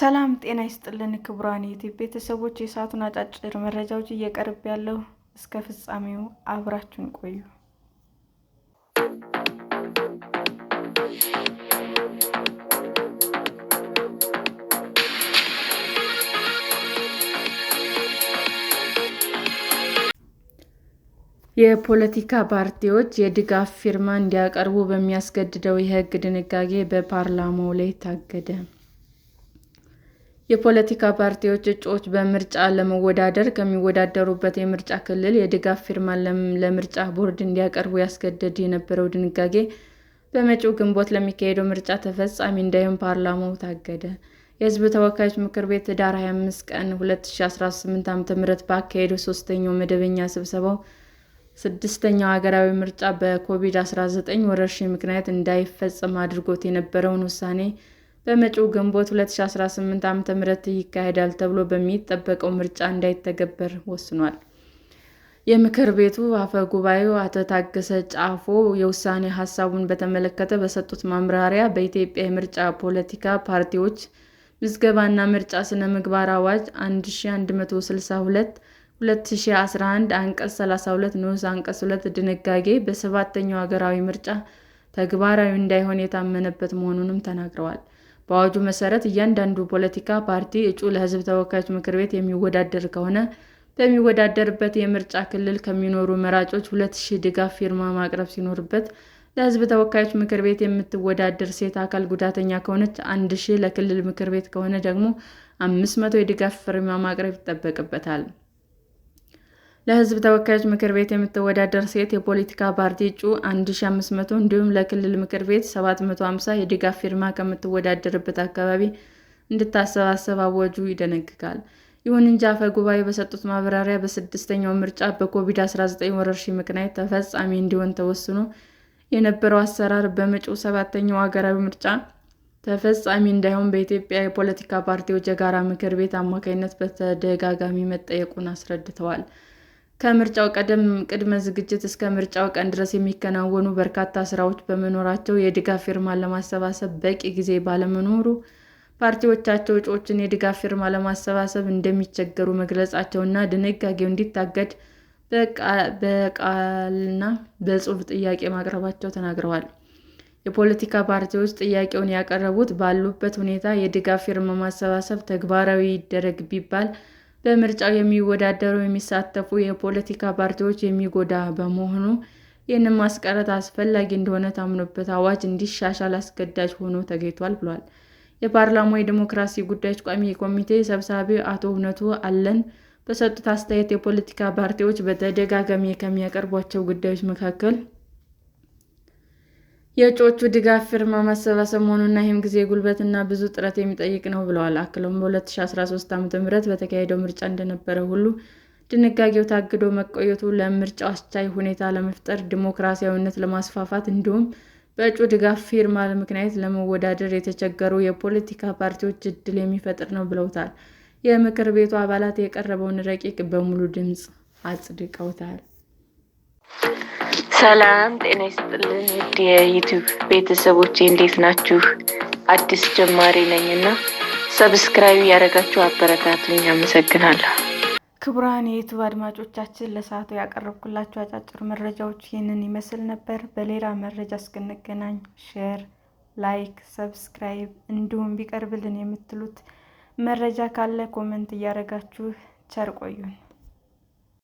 ሰላም ጤና ይስጥልን ክቡራን የዩቲዩብ ቤተሰቦች፣ የሰዓቱን አጫጭር መረጃዎች እየቀርብ ያለው እስከ ፍጻሜው አብራችሁን ቆዩ። የፖለቲካ ፓርቲዎች የድጋፍ ፊርማ እንዲያቀርቡ በሚያስገድደው የሕግ ድንጋጌ በፓርላማው ላይ ታገደ። የፖለቲካ ፓርቲዎች እጩዎች በምርጫ ለመወዳደር ከሚወዳደሩበት የምርጫ ክልል የድጋፍ ፊርማ ለምርጫ ቦርድ እንዲያቀርቡ ያስገድድ የነበረው ድንጋጌ በመጪው ግንቦት ለሚካሄደው ምርጫ ተፈጻሚ እንዳይሆን ፓርላማው ታገደ። የሕዝብ ተወካዮች ምክር ቤት ህዳር 25 ቀን 2018 ዓ.ም ባካሄደው ሦስተኛው መደበኛ ስብሰባው ስድስተኛው ሀገራዊ ምርጫ በኮቪድ-19 ወረርሽኝ ምክንያት እንዳይፈጸም አድርጎት የነበረውን ውሳኔ በመጪው ግንቦት 2018 ዓ.ም ይካሄዳል ተብሎ በሚጠበቀው ምርጫ እንዳይተገበር ወስኗል። የምክር ቤቱ አፈ ጉባኤ አቶ ታገሰ ጫፎ የውሳኔ ሀሳቡን በተመለከተ በሰጡት ማብራሪያ በኢትዮጵያ የምርጫ ፖለቲካ ፓርቲዎች ምዝገባና ምርጫ ሥነ ምግባር አዋጅ 1162/2011 አንቀጽ 32 ንዑስ አንቀጽ 2 ድንጋጌ በሰባተኛው ሀገራዊ ምርጫ ተግባራዊ እንዳይሆን የታመነበት መሆኑንም ተናግረዋል። በአዋጁ መሰረት እያንዳንዱ ፖለቲካ ፓርቲ እጩ ለሕዝብ ተወካዮች ምክር ቤት የሚወዳደር ከሆነ በሚወዳደርበት የምርጫ ክልል ከሚኖሩ መራጮች 2000 ድጋፍ ፊርማ ማቅረብ ሲኖርበት፣ ለሕዝብ ተወካዮች ምክር ቤት የምትወዳደር ሴት አካል ጉዳተኛ ከሆነች 1000፣ ለክልል ምክር ቤት ከሆነ ደግሞ 500 የድጋፍ ፊርማ ማቅረብ ይጠበቅበታል። ለሕዝብ ተወካዮች ምክር ቤት የምትወዳደር ሴት የፖለቲካ ፓርቲ እጩ 1500 እንዲሁም ለክልል ምክር ቤት 750 የድጋፍ ፊርማ ከምትወዳደርበት አካባቢ እንድታሰባስብ አዋጁ ይደነግጋል። ይሁን እንጂ አፈ ጉባኤ በሰጡት ማብራሪያ በስድስተኛው ምርጫ በኮቪድ-19 ወረርሽኝ ምክንያት ተፈጻሚ እንዲሆን ተወስኖ የነበረው አሰራር በመጪው ሰባተኛው ሀገራዊ ምርጫ ተፈጻሚ እንዳይሆን በኢትዮጵያ የፖለቲካ ፓርቲዎች የጋራ ምክር ቤት አማካኝነት በተደጋጋሚ መጠየቁን አስረድተዋል። ከምርጫው ቅድመ ዝግጅት እስከ ምርጫው ቀን ድረስ የሚከናወኑ በርካታ ስራዎች በመኖራቸው የድጋፍ ፊርማ ለማሰባሰብ በቂ ጊዜ ባለመኖሩ ፓርቲዎቻቸው እጩዎችን የድጋፍ ፊርማ ለማሰባሰብ እንደሚቸገሩ መግለጻቸውና ድንጋጌው እንዲታገድ በቃልና በጽሑፍ ጥያቄ ማቅረባቸው ተናግረዋል። የፖለቲካ ፓርቲዎች ጥያቄውን ያቀረቡት ባሉበት ሁኔታ የድጋፍ ፊርማ ማሰባሰብ ተግባራዊ ይደረግ ቢባል በምርጫው የሚወዳደሩ የሚሳተፉ የፖለቲካ ፓርቲዎች የሚጎዳ በመሆኑ ይህንን ማስቀረት አስፈላጊ እንደሆነ ታምኖበት አዋጅ እንዲሻሻል አስገዳጅ ሆኖ ተገኝቷል ብሏል። የፓርላማው የዲሞክራሲ ጉዳዮች ቋሚ ኮሚቴ ሰብሳቢ አቶ እውነቱ አለን በሰጡት አስተያየት የፖለቲካ ፓርቲዎች በተደጋጋሚ ከሚያቀርቧቸው ጉዳዮች መካከል የእጩዎቹ ድጋፍ ፊርማ ማሰባሰብ መሆኑና ይህም ጊዜ፣ ጉልበትና ብዙ ጥረት የሚጠይቅ ነው ብለዋል። አክለውም በ2013 ዓ.ም በተካሄደው ምርጫ እንደነበረው ሁሉ ድንጋጌው ታግዶ መቆየቱ ለምርጫው አስቻይ ሁኔታ ለመፍጠር፣ ዲሞክራሲያዊነት ለማስፋፋት እንዲሁም በእጩ ድጋፍ ፊርማ ምክንያት ለመወዳደር የተቸገሩ የፖለቲካ ፓርቲዎች ዕድል የሚፈጥር ነው ብለውታል። የምክር ቤቱ አባላት የቀረበውን ረቂቅ በሙሉ ድምፅ አጽድቀውታል። ሰላም ጤና ይስጥልን ውድ የዩቲዩብ ቤተሰቦቼ እንዴት ናችሁ? አዲስ ጀማሪ ነኝና ሰብስክራይብ ያደረጋችሁ አበረታቱኝ። አመሰግናለሁ። ክቡራን የዩቲዩብ አድማጮቻችን ለሰዓቱ ያቀረብኩላችሁ አጫጭር መረጃዎች ይህንን ይመስል ነበር። በሌላ መረጃ እስክንገናኝ ሼር፣ ላይክ፣ ሰብስክራይብ እንዲሁም ቢቀርብልን የምትሉት መረጃ ካለ ኮመንት እያደረጋችሁ ቸር ቆዩን።